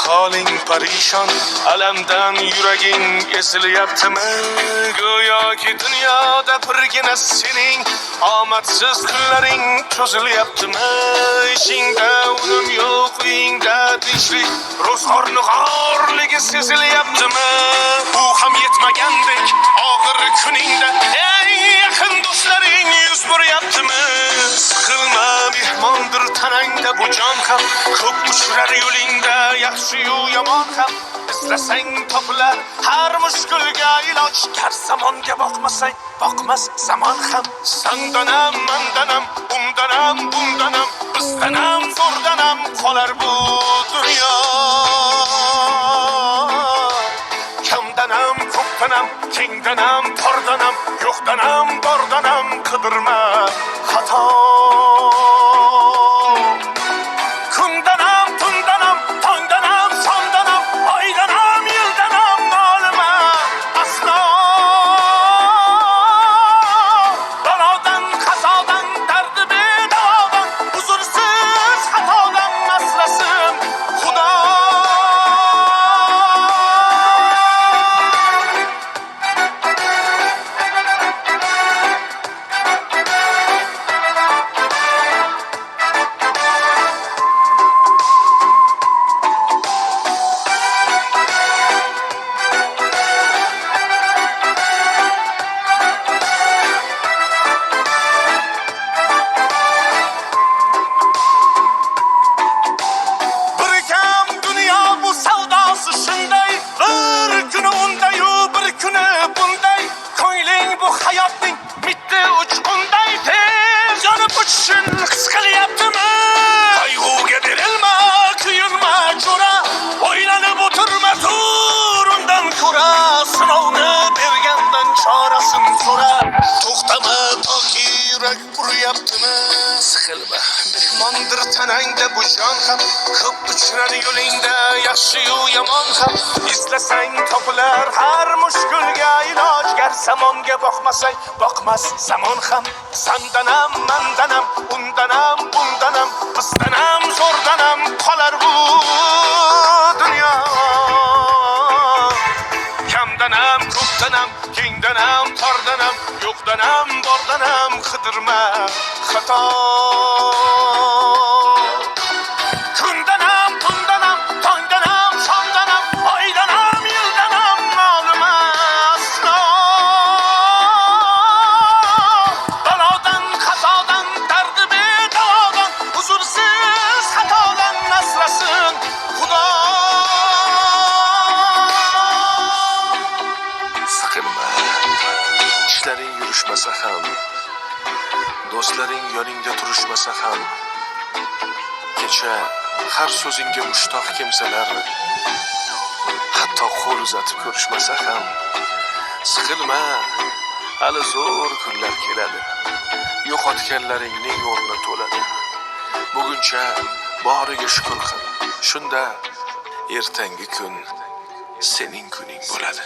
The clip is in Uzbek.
holing parishon, alamdan yuraging ezilyaptimi? Go'yoki dunyoda birgina sening omadsiz kunlaring cho'zilyaptimi? Ishingda unum yo'q, uyingda tinchlik, ro'zg'orni g'orligi sezilyaptimi? Bu ham yetmagandek og'ir kuningda eng yaqin do'stlaring yuz beryaptimi? Siqilma, mehmondir tanangda bu jon ham, ko'p uchrar yo'lingda yaxshi-yu yomon ham. İzlasang topilar har mushkulga iloj, gar zamonga boqmasang boqmas zamon ham. Sandanam, mandanam, undanam, bundanam, bizdanam, zo'rdanam qolar bu dunyo. Kamdanam, ko'pdanam, kengdanam, tordanam, yo'qdanam, bordanam qidirma xato. Kundanam, tundanam, tongdanam, sondanam, oydanam, yildanam nolima aslo. Balodan, qazodan, dardi bedavodan, huzursiz xatodan asrasin Xudo. Hayotning bitta uchqunday tez yonib o'tishing his qilyaptimi? Qayg'uga berilma, kuyinma jo'ra, o'ylanib o'tirma, tur undan ko'ra, sinovni bergandan chorasin so'ra. To'xtama toki yurak uryaptimi? Siqilma, mehmondir tanangda bu jon ham, ko'p uchrar yo'lingda yaxshi-yu yomon ham. Izlasang topilar har mushkulga iloj, gar zamonga boqmasang boqmas zamon ham. Sandanam, mandanam, undanam, bundanam, bizdanam, zo'rdanam qolar bu dunyo. Kamdanam, ko'pdanam, kengdanam, tordanam, yo'qdanam, bordanam qidirma xato. Kundanam, tundanam, tongdanam, sondanam, oydanam, yildanam nolima aslo. Balodan, qazodan, dardi bedavodan, huzursiz xatodan asrasin Xudo. Siqilma, ishlaring yurishmasa ham, do'stlaring yoningda turishmasa ham, kecha har so'zingga mushtoq kimsalar hatto qo'l uzatib ko'rishmasa ham, siqilma, hali zo'r kunlar keladi, yo'qotganlaringning o'rni to'ladi. Buguncha boriga shukr qil, shunda ertangi kun sening kuning bo'ladi.